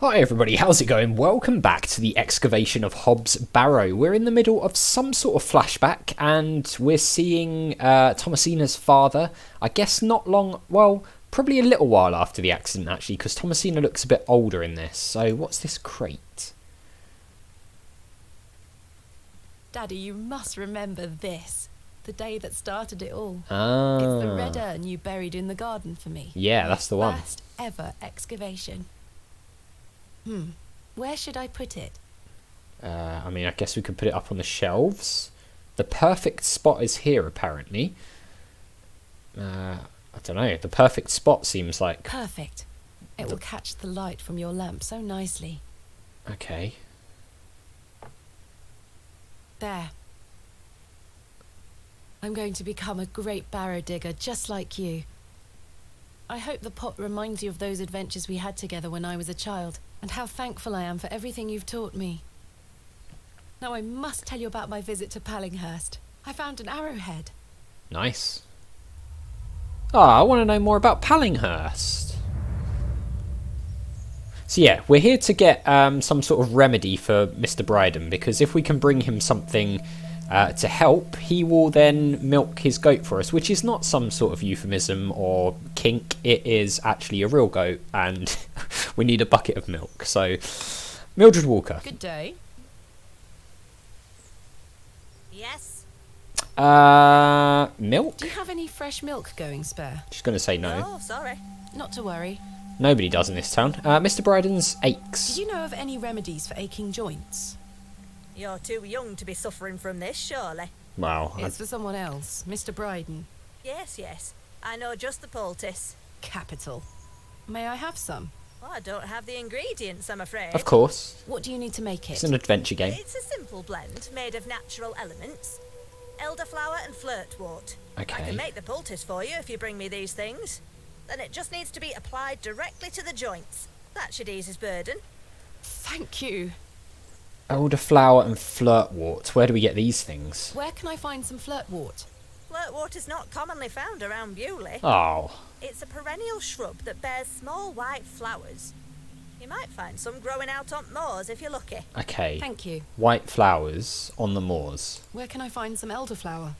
Hi everybody, how's it going? Welcome back to the Excavation of Hob's Barrow. We're in the middle of some sort of flashback and we're seeing Thomasina's father, I guess not long, well, probably a little while after the accident actually, because Thomasina looks a bit older in this. So what's this crate? Daddy, you must remember this. The day that started it all. Ah. It's the red urn you buried in the garden for me. Yeah, that's the one. First ever excavation. Where should I put it? I mean, I guess we could put it up on the shelves. The perfect spot is here, apparently. I don't know. The perfect spot seems like... Perfect. It will catch the light from your lamp so nicely. Okay. There. I'm going to become a great barrow digger just like you. I hope the pot reminds you of those adventures we had together when I was a child, and how thankful I am for everything you've taught me. Now I must tell you about my visit to Pallinghurst. I found an arrowhead. Nice. Ah, I want to know more about Pallinghurst. So yeah, we're here to get some sort of remedy for Mr Briden, because if we can bring him something to help, he will then milk his goat for us, which is not some sort of euphemism or kink. It is actually a real goat, and we need a bucket of milk. So, Mildred Walker. Good day. Yes? Milk? Do you have any fresh milk going spare? She's going to say no. Oh, sorry. Not to worry. Nobody does in this town. Mr Briden's aches. Did you know of any remedies for aching joints? You're too young to be suffering from this, surely. Wow. It's for someone else, Mr Briden. Yes, yes. I know just the poultice. Capital. May I have some? Well, I don't have the ingredients, I'm afraid. Of course. What do you need to make it? It's an adventure game. It's a simple blend made of natural elements. Elderflower and Flirtwort. Okay. I can make the poultice for you if you bring me these things. Then it just needs to be applied directly to the joints. That should ease his burden. Thank you. Elderflower and Flirtwort. Where do we get these things? Where can I find some flirtwort? Flirtwort is not commonly found around Bewlay. Oh. It's a perennial shrub that bears small white flowers. You might find some growing out on moors if you're lucky. Okay. Thank you. White flowers on the moors. Where can I find some elderflower?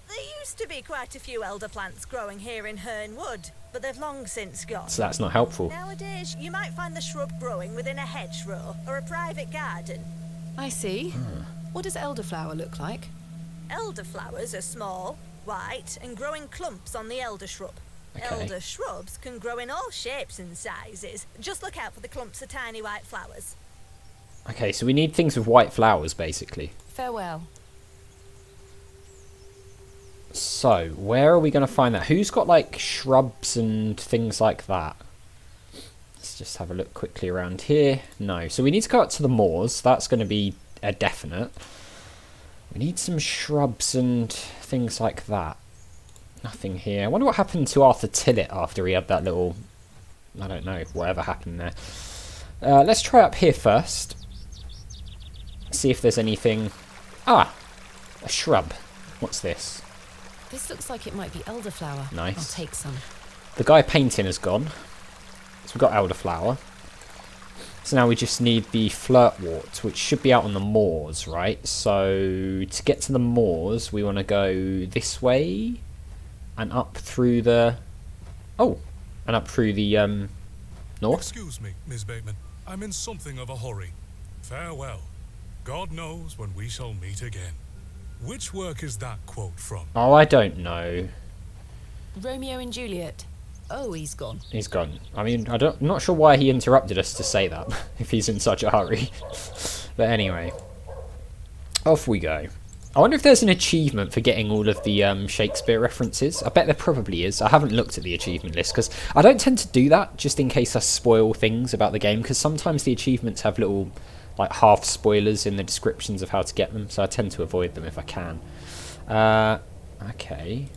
There used to be quite a few elder plants growing here in Herne Wood, but they've long since gone. So that's not helpful. Nowadays, you might find the shrub growing within a hedgerow or a private garden. I see. What does elderflower look like? Elderflowers are small, white, and grow in clumps on the elder shrub. Okay. Elder shrubs can grow in all shapes and sizes. Just look out for the clumps of tiny white flowers. Okay, so we need things with white flowers, basically. Farewell. So, where are we going to find that? Who's got, like, shrubs and things like that? Let's just have a look quickly around here. No. So we need to go out to the moors. That's going to be a definite. We need some shrubs and things like that. Nothing here. I wonder what happened to Arthur Tillett after he had that little... I don't know, whatever happened there. Let's try up here first. See if there's anything... Ah! A shrub. What's this? This looks like it might be elderflower. Nice. I'll take some. The guy painting has gone. So we've got elderflower. So now we just need the flirtwort, which should be out on the moors, right? So to get to the moors, we want to go this way and up through the... Oh, and up through the north. Excuse me, Miss Bateman. I'm in something of a hurry. Farewell. God knows when we shall meet again. Which work is that quote from? Oh, I don't know. Romeo and Juliet. Oh, he's gone. He's gone. I mean, I'm not sure why he interrupted us to say that, if he's in such a hurry. But anyway, off we go. I wonder if there's an achievement for getting all of the Shakespeare references. I bet there probably is. I haven't looked at the achievement list, because I don't tend to do that, just in case I spoil things about the game, because sometimes the achievements have little... like half spoilers in the descriptions of how to get them, so I tend to avoid them if I can. Okay.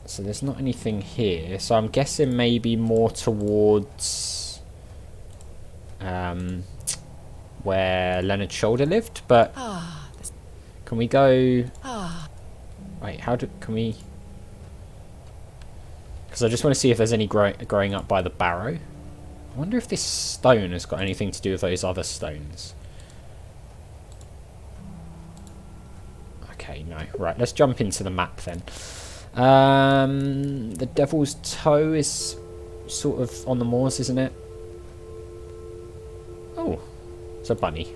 So there's not anything here, so I'm guessing maybe more towards where Leonard Shoulder lived, but can we go... Wait, can we... Because I just want to see if there's any growing up by the Barrow. I wonder if this stone has got anything to do with those other stones. Okay, no. Right, let's jump into the map then. The Devil's Toe is sort of on the moors, isn't it? Oh, it's a bunny.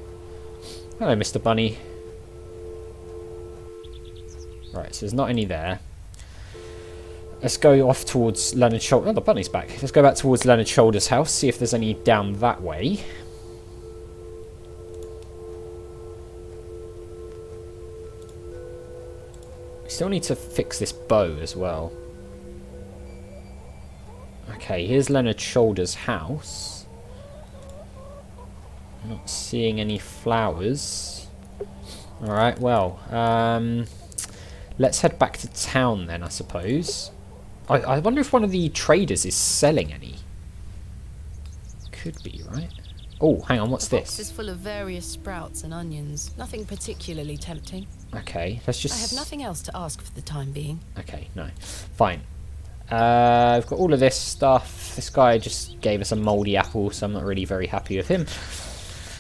Hello, Mr. Bunny. Right, so there's not any there. Let's go off towards Leonard Shoulder. Oh, the bunny's back. Let's go back towards Leonard Shoulder's house, see if there's any down that way. We still need to fix this bow as well. Okay, here's Leonard Shoulder's house. Not seeing any flowers. Alright, well, let's head back to town then, I suppose. I wonder if one of the traders is selling any. Could be, right? Oh, hang on, what's The box this? is full of various sprouts and onions. Nothing particularly tempting. Okay, let's just... I have nothing else to ask for the time being. Okay, no. Fine. I've got all of this stuff. This guy just gave us a mouldy apple, so I'm not really very happy with him.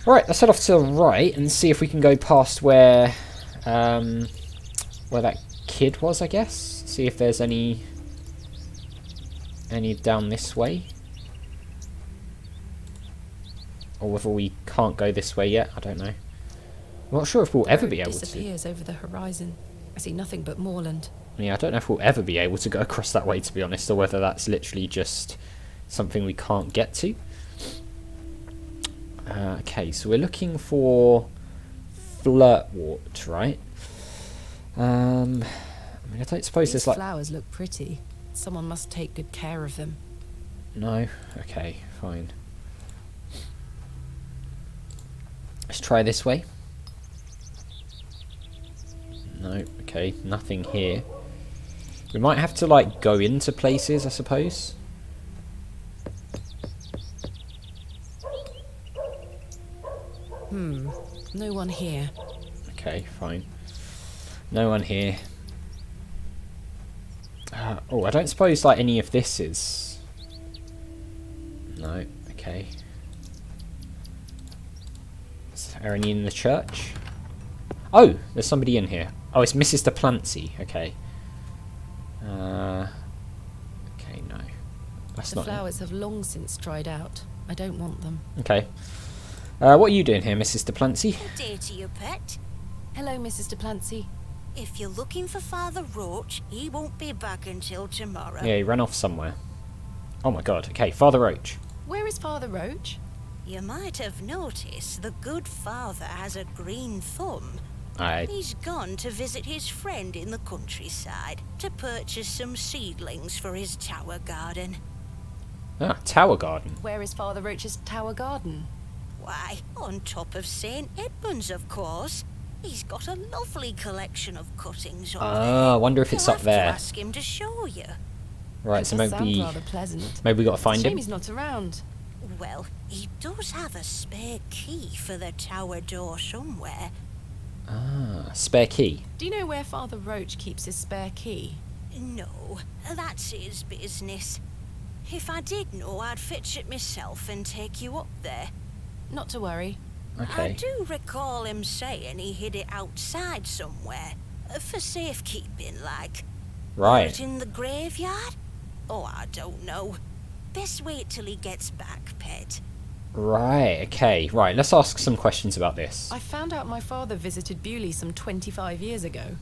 Alright, let's head off to the right and see if we can go past where that kid was, I guess. See if there's any down this way. Or whether we can't go this way yet, I don't know. I'm not sure if we'll ever be able to. Disappears over the horizon. I see nothing but moorland. Yeah, I don't know if we'll ever be able to go across that way, to be honest, or whether that's literally just something we can't get to. Okay, so we're looking for Flirtwort, right? I mean, I don't suppose These there's like... flowers look pretty. Someone must take good care of them. No? Okay, fine. Let's try this way. No, okay, nothing here. We might have to, like, go into places, I suppose. No one here. Okay, fine. No one here. Oh, I don't suppose, like, any of this is... No, okay. Is there any in the church? Oh, there's somebody in here. Oh, it's Mrs de Plancy. Okay. Okay, no. That's The not... flowers have long since dried out. I don't want them. Okay. What are you doing here, Mrs de Plancy? Good day to you, pet. Hello, Mrs de Plancy. If you're looking for Father Roache, he won't be back until tomorrow. Yeah, he ran off somewhere. Oh my god. Okay, Father Roache. Where is Father Roache? You might have noticed the good father has a green thumb. I... He's gone to visit his friend in the countryside to purchase some seedlings for his tower garden. Ah, Tower Garden. Where is Father Roache's tower garden? Why, on top of St. Edmund's, of course. He's got a lovely collection of cuttings on there. Ah, I wonder if it's You'll up have there. to ask him to show you. Right, so That does sound maybe... rather pleasant. Maybe we got to find Shame him. he's not around. Well, he does have a spare key for the tower door somewhere. Ah, spare key. Do you know where Father Roache keeps his spare key? No, that's his business. If I did know, I'd fetch it myself and take you up there. Not to worry. I Okay. do recall him saying he hid it outside somewhere, for safekeeping, like. Or Right. it in the graveyard? Oh, I don't know. Best wait till he gets back, pet. Right, okay. Right, let's ask some questions about this. I found out my father visited Bewlay some 25 years ago.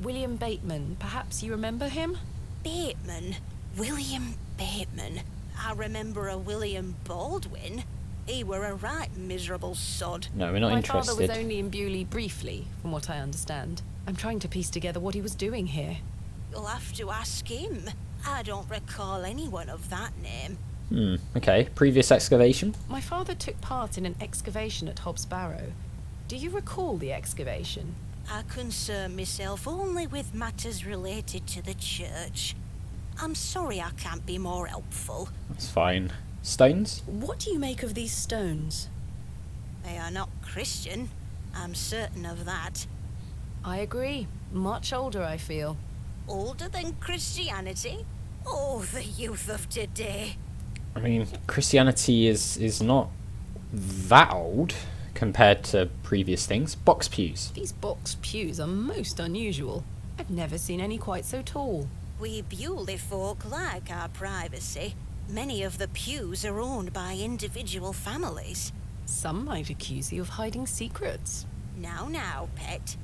William Bateman, perhaps you remember him? Bateman? William Bateman? I remember a William Baldwin. He were a right miserable sod. No, we're not My interested. father was only in Bewlay briefly, from what I understand. I'm trying to piece together what he was doing here. You'll have to ask him. I don't recall anyone of that name. Okay. Previous excavation? My father took part in an excavation at Hobbs Barrow. Do you recall the excavation? I concern myself only with matters related to the church. I'm sorry I can't be more helpful. That's fine. Stones? What do you make of these stones? They are not Christian. I'm certain of that. I agree. Much older, I feel. Older than Christianity? Oh, the youth of today. I mean, Christianity is not that old compared to previous things. Box pews. These box pews are most unusual. I've never seen any quite so tall. We Bewlay folk like our privacy. Many of the pews are owned by individual families. Some might accuse you of hiding secrets. Now, pet.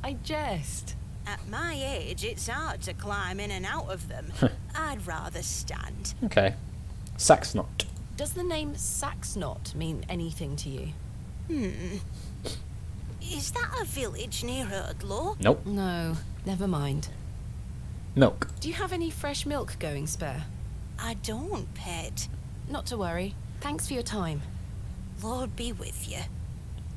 I jest. At my age, it's hard to climb in and out of them. I'd rather stand. Okay. Saxnot. Does the name Saxnot mean anything to you? Is that a village near Erdlaw? Nope. No, never mind. Milk. Do you have any fresh milk going spare? I don't, pet. Not to worry. Thanks for your time. Lord be with you.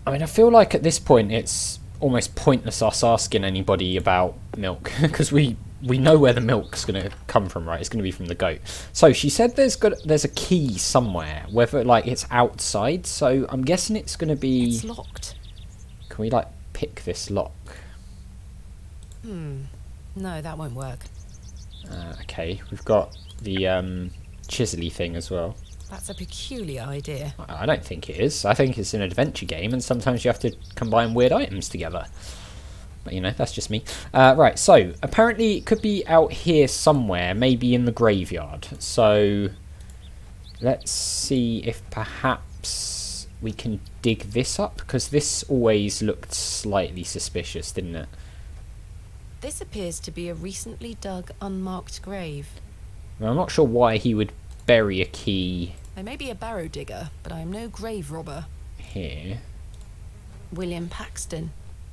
I mean, I feel like at this point it's almost pointless us asking anybody about milk because we know where the milk's going to come from, right? It's going to be from the goat. So she said there's a key somewhere, whether like it's outside. So I'm guessing it's going to be. It's locked. Can we like pick this lock? No, that won't work. Okay, we've got the chisel-y thing as well. That's a peculiar idea. I don't think it is. I think it's an adventure game, and sometimes you have to combine weird items together. But, you know, that's just me. Right, so, apparently it could be out here somewhere, maybe in the graveyard. So, let's see if perhaps we can dig this up, because this always looked slightly suspicious, didn't it? This appears to be a recently dug, unmarked grave. Well, I'm not sure why he would bury a key I may be a barrow digger, but I am no grave robber. here. William Paxton,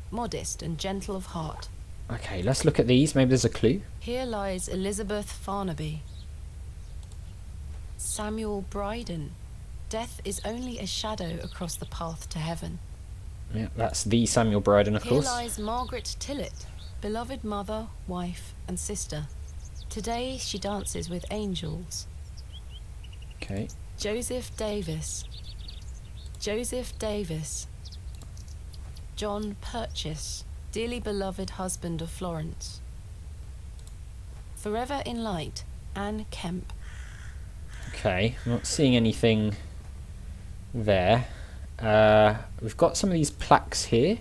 modest and gentle of heart. Okay, let's look at these. Maybe there's a clue. Here lies Elizabeth Farnaby. Samuel Briden. Death is only a shadow across the path to heaven. Yeah, that's the Samuel Briden, of Here course. lies Margaret Tillett, beloved mother, wife, and sister. Today she dances with angels. Okay. Joseph Davis. Joseph Davis. John Purchase, dearly beloved husband of Florence. Forever in light, Anne Kemp. Okay, I'm not seeing anything there. We've got some of these plaques here.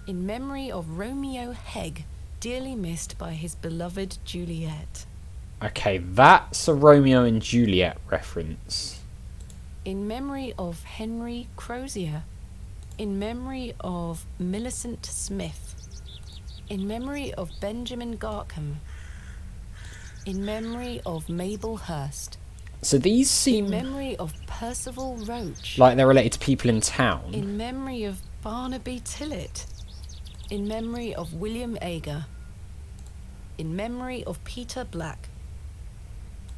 In memory of Romeo Hegg, dearly missed by his beloved Juliet. Okay, that's a Romeo and Juliet reference. In memory of Henry Crozier. In memory of Millicent Smith. In memory of Benjamin Garkham. In memory of Mabel Hurst. So these In seem memory of Percival Roache. like they're related to people in town. In memory of Barnaby Tillett. In memory of William Ager. In memory of Peter Black.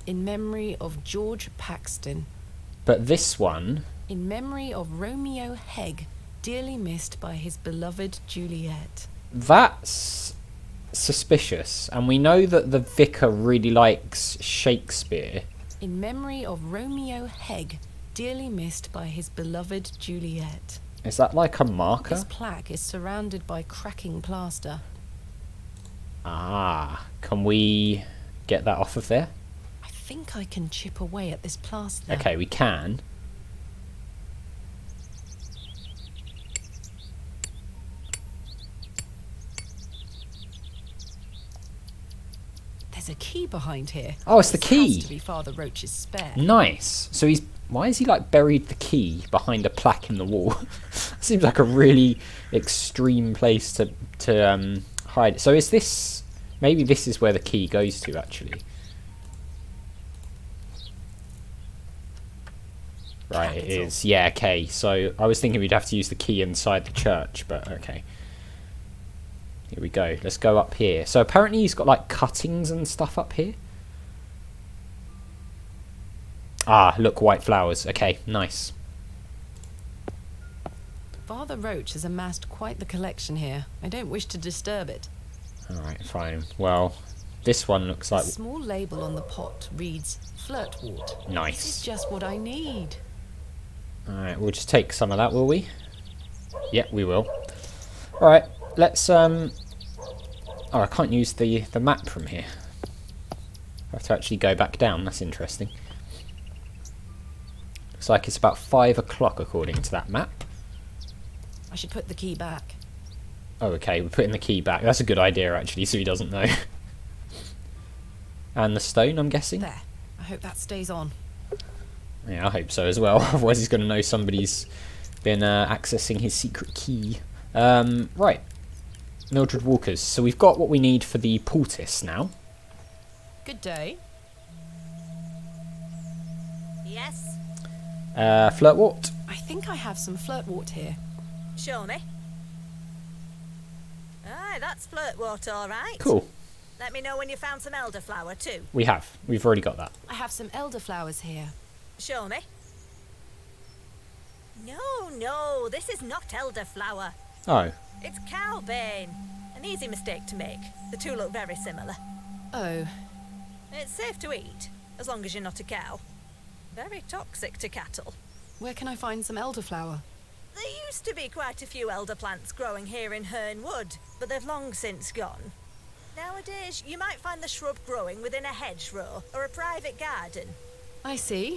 In memory of George Paxton. But this one, In memory of Romeo Hegg, dearly missed by his beloved Juliet. that's suspicious. And we know that the vicar really likes Shakespeare. In memory of Romeo Hegg, dearly missed by his beloved Juliet. Is that like a marker? This plaque is surrounded by cracking plaster. Ah, can we get that off of there? I think I can chip away at this plaster. Okay, we can. There's a key behind here. Oh, it's the This key. has to be Father Roache's spare. Nice. So he's... Why has he, like, buried the key behind a plaque in the wall? Seems like a really extreme place to hide it. So is this... Maybe this is where the key goes to, actually. Right, it Capital. is. Yeah, okay. So I was thinking we'd have to use the key inside the church, but okay. Here we go. Let's go up here. So apparently he's got, like, cuttings and stuff up here. Ah, look, white flowers. Okay, nice. Father Roache has amassed quite the collection here. I don't wish to disturb it. Alright, fine. Well, this one looks A like... small label on the pot reads Flirtwort. This is Nice. just what I need. Alright, we'll just take some of that, will we? Yeah, we will. Alright, let's... Oh, I can't use the map from here. I have to actually go back down. That's interesting. Looks like it's about 5 o'clock according to that map. I should put the key back. Oh, okay, we're putting the key back. That's a good idea, actually, so he doesn't know. And the stone, I'm guessing? There. I hope that stays on. Yeah, I hope so as well. Otherwise he's going to know somebody's been accessing his secret key. Right. Mildred Walker's. So we've got what we need for the Poultice now. Good day. Yes? Flirtwort. I think I have some flirtwort here. Show me. Aye, that's flirtwort, all right. Cool. Let me know when you found some elderflower, too. We have. We've already got that. I have some elderflowers here. Show me. No, this is not elderflower. Oh. It's cowbane. An easy mistake to make. The two look very similar. Oh, It's safe to eat, as long as you're not a cow. Very toxic to cattle. where can I find some elderflower? There used to be quite a few elder plants growing here in Herne Wood, but they've long since gone. Nowadays, you might find the shrub growing within a hedgerow or a private garden. I see.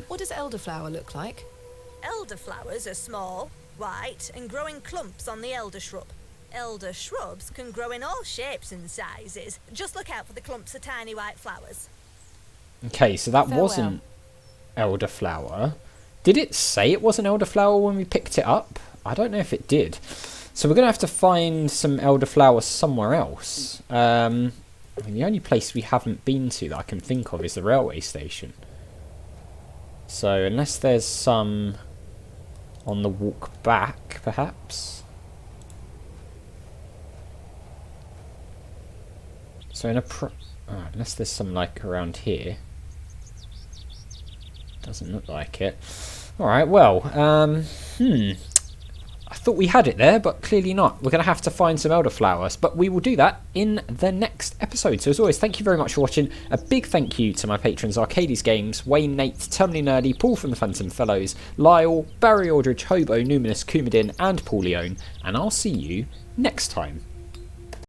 What does elderflower look like? Elderflowers are small, white, and grow in clumps on the elder shrub. Elder shrubs can grow in all shapes and sizes. Just look out for the clumps of tiny white flowers. Okay, so that Farewell. wasn't elderflower. Did it say it wasn't elderflower when we picked it up? I don't know if it did. So we're going to have to find some elderflower somewhere else. I mean, the only place we haven't been to that I can think of is the railway station. So unless there's some on the walk back, perhaps. So in a unless there's some like around here. Doesn't look like it. Alright, well, I thought we had it there, but clearly not. We're going to have to find some elderflowers, but we will do that in the next episode. So as always, thank you very much for watching. A big thank you to my patrons, Arcades Games, Wayne, Nate, Terminally Nerdy, Paul from the Phantom Fellows, Lyle, Barry Aldridge, Hobo, Numinous, Coumadin, and Paul Leone. And I'll see you next time.